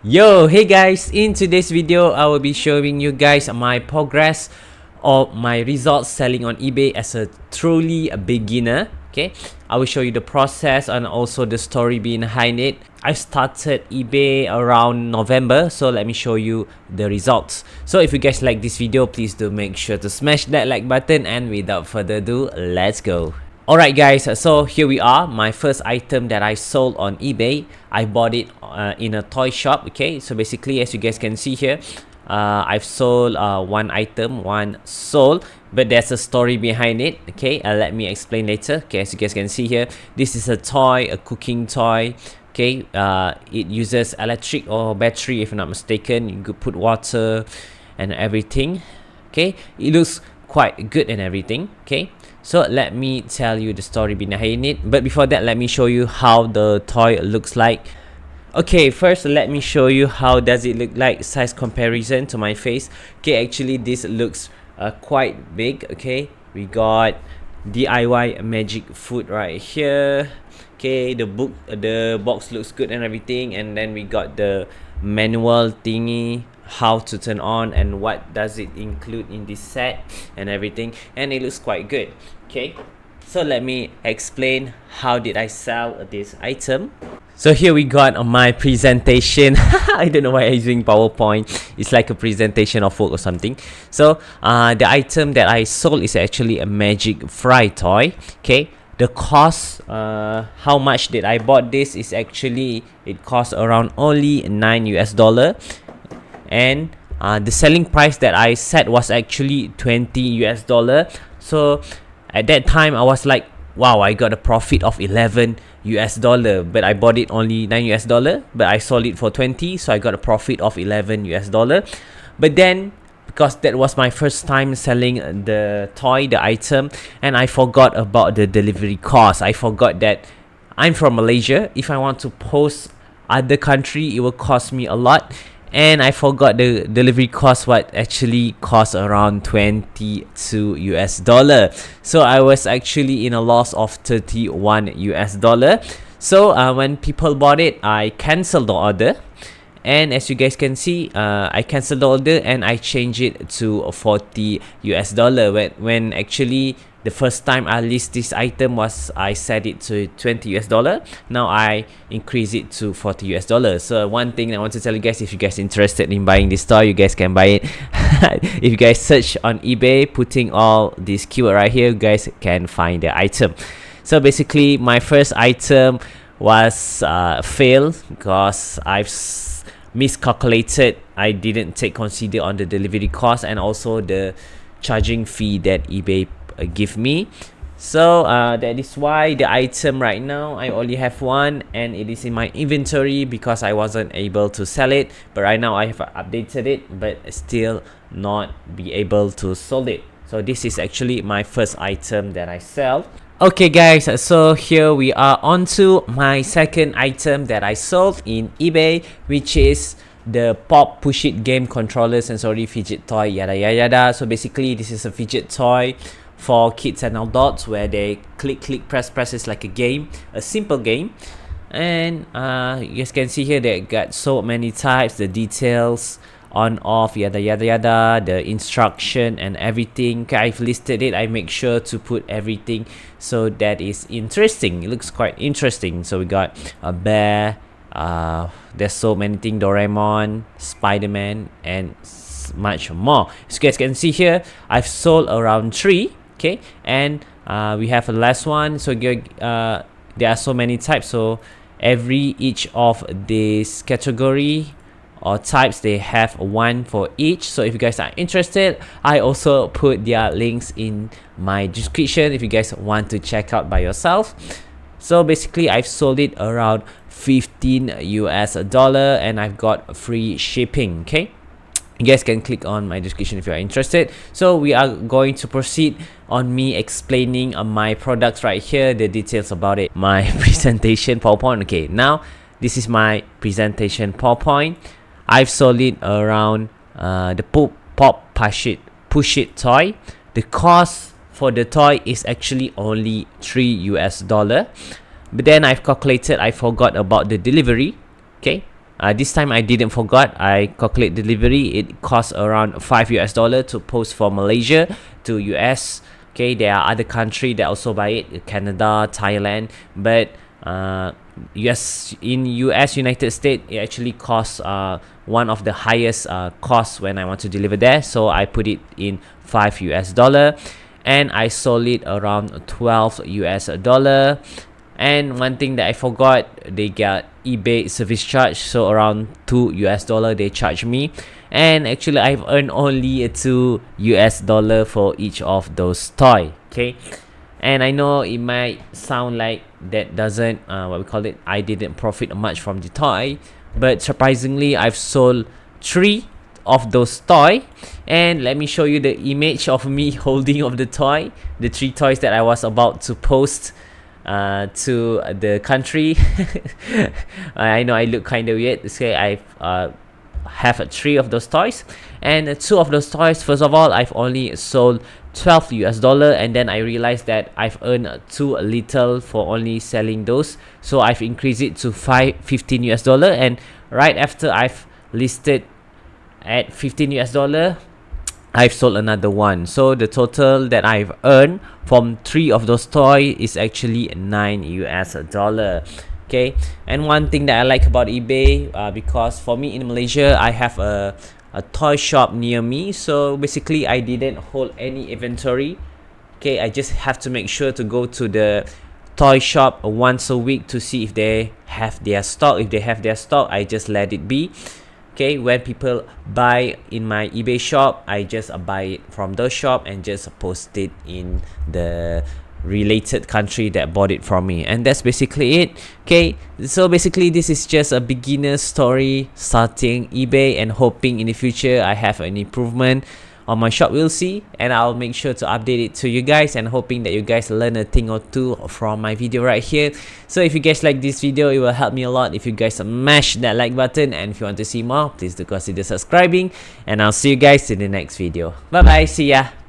Yo, hey guys, in today's video I will be showing you guys my progress or my results selling on eBay as a truly a beginner. Okay, I will show you the process and also the story behind it. I started eBay around November, so let me show you the results. So if you guys like this video, please do make sure to smash that like button, and without further ado, let's go. Alright guys, so here we are, my first item that I sold on eBay. I bought it in a toy shop. Okay, so basically as you guys can see here, I've sold one item, one sold, but there's a story behind it. Okay, let me explain later. Okay, as you guys can see here, this is a toy, a cooking toy. Okay, it uses electric or battery if I'm not mistaken. You could put water and everything. Okay, it looks quite good and everything. Okay, so let me tell you the story behind it, but before that let me show you how the toy looks like. Okay, first let me show you how does it look like, size comparison to my face. Okay, actually this looks quite big. Okay, we got DIY magic food right here. Okay, the box looks good and everything, and then we got the manual thingy, how to turn on and what does it include in this set and everything, and it looks quite good. Okay, so let me explain how did I sell this item. So here we got my presentation. I don't know why I'm using PowerPoint. It's like a presentation of work or something. So the item that I sold is actually a magic fry toy. Okay, the cost, how much did I bought this is actually, it cost around only $9 US, and the selling price that I set was actually $20 US. So at that time I was like, wow, I got a profit of $11 US, but I bought it only $9 US, but I sold it for 20, so I got a profit of $11 US. But then, because that was my first time selling the toy, the item, and I forgot about the delivery cost. I forgot that I'm from Malaysia. If I want to post other country, it will cost me a lot, and I forgot the delivery cost, what actually cost around $22 US. So I was actually in a loss of $31 US. So when people bought it, I canceled the order, and as you guys can see, I canceled the order and I changed it to $40 US. When actually the first time I list this item was, I set it to $20 US. Now I increase it to $40 US. So one thing I want to tell you guys, if you guys interested in buying this toy, you guys can buy it. If you guys search on eBay, putting all this keyword right here, you guys can find the item. So basically my first item was failed because I've miscalculated. I didn't consider on the delivery cost and also the charging fee that eBay give me. So that is why the item right now I only have one, and it is in my inventory because I wasn't able to sell it. But right now I have updated it, but still not be able to sell it. So this is actually my first item that I sell. Okay guys, so here we are on to my second item that I sold in eBay, which is the Pop Push It game controller sensory fidget toy, yada yada yada. So basically this is a fidget toy for kids and adults where they click press is like a game, a simple game. And you guys can see here they got so many types, the details, on off, yada yada yada, the instruction and everything. Okay, I've listed it. I make sure to put everything, so that is interesting. It looks quite interesting. So we got a bear, there's so many things, Doraemon, Spider-Man, and much more. As you guys can see here, I've sold around 3. Okay, and we have a last one. So there are so many types, so each of this category or types, they have one for each. So if you guys are interested, I also put their links in my description if you guys want to check out by yourself. So basically I've sold it around $15 US, and I've got free shipping. Okay, you guys can click on my description if you are interested. So we are going to proceed on me explaining my products right here, the details about it, my presentation PowerPoint. Okay, now this is my presentation PowerPoint. I've sold it around the Pop Push It toy. The cost for the toy is actually only $3 US. But then I've calculated, I forgot about the delivery. Okay, This time I didn't forgot. I calculate delivery. It costs around $5 to post for Malaysia to US. Okay, there are other countries that also buy it, Canada, Thailand, but US United States, it actually costs one of the highest costs when I want to deliver there. So I put it in $5, and I sold it around $12. And one thing that I forgot, they got eBay service charge, so around $2 they charge me. And actually I've earned only $2 for each of those toy. Okay, and I know it might sound like that doesn't what we call it, I didn't profit much from the toy, but surprisingly I've sold 3 of those toy. And let me show you the image of me holding of the toy, the 3 toys that I was about to post to the country. I know I look kind of weird. Okay, I have 3 of those toys, and 2 of those toys, first of all, I've only sold $12, and then I realized that I've earned too little for only selling those, so I've increased it to $15. And right after I've listed at $15, I've sold another one, so the total that I've earned from 3 of those toys is actually $9. Okay, and one thing that I like about eBay, because for me in Malaysia I have a toy shop near me, so basically I didn't hold any inventory. Okay, I just have to make sure to go to the toy shop once a week to see if they have their stock. If they have their stock, I just let it be. Okay, when people buy in my eBay shop, I just buy it from the shop and just post it in the related country that bought it from me, and that's basically it. Okay, so basically this is just a beginner story starting eBay, and hoping in the future I have an improvement on my shop. We'll see, and I'll make sure to update it to you guys, and hoping that you guys learn a thing or two from my video right here. So if you guys like this video, it will help me a lot if you guys smash that like button, and if you want to see more, please do consider subscribing, and I'll see you guys in the next video. Bye bye, see ya.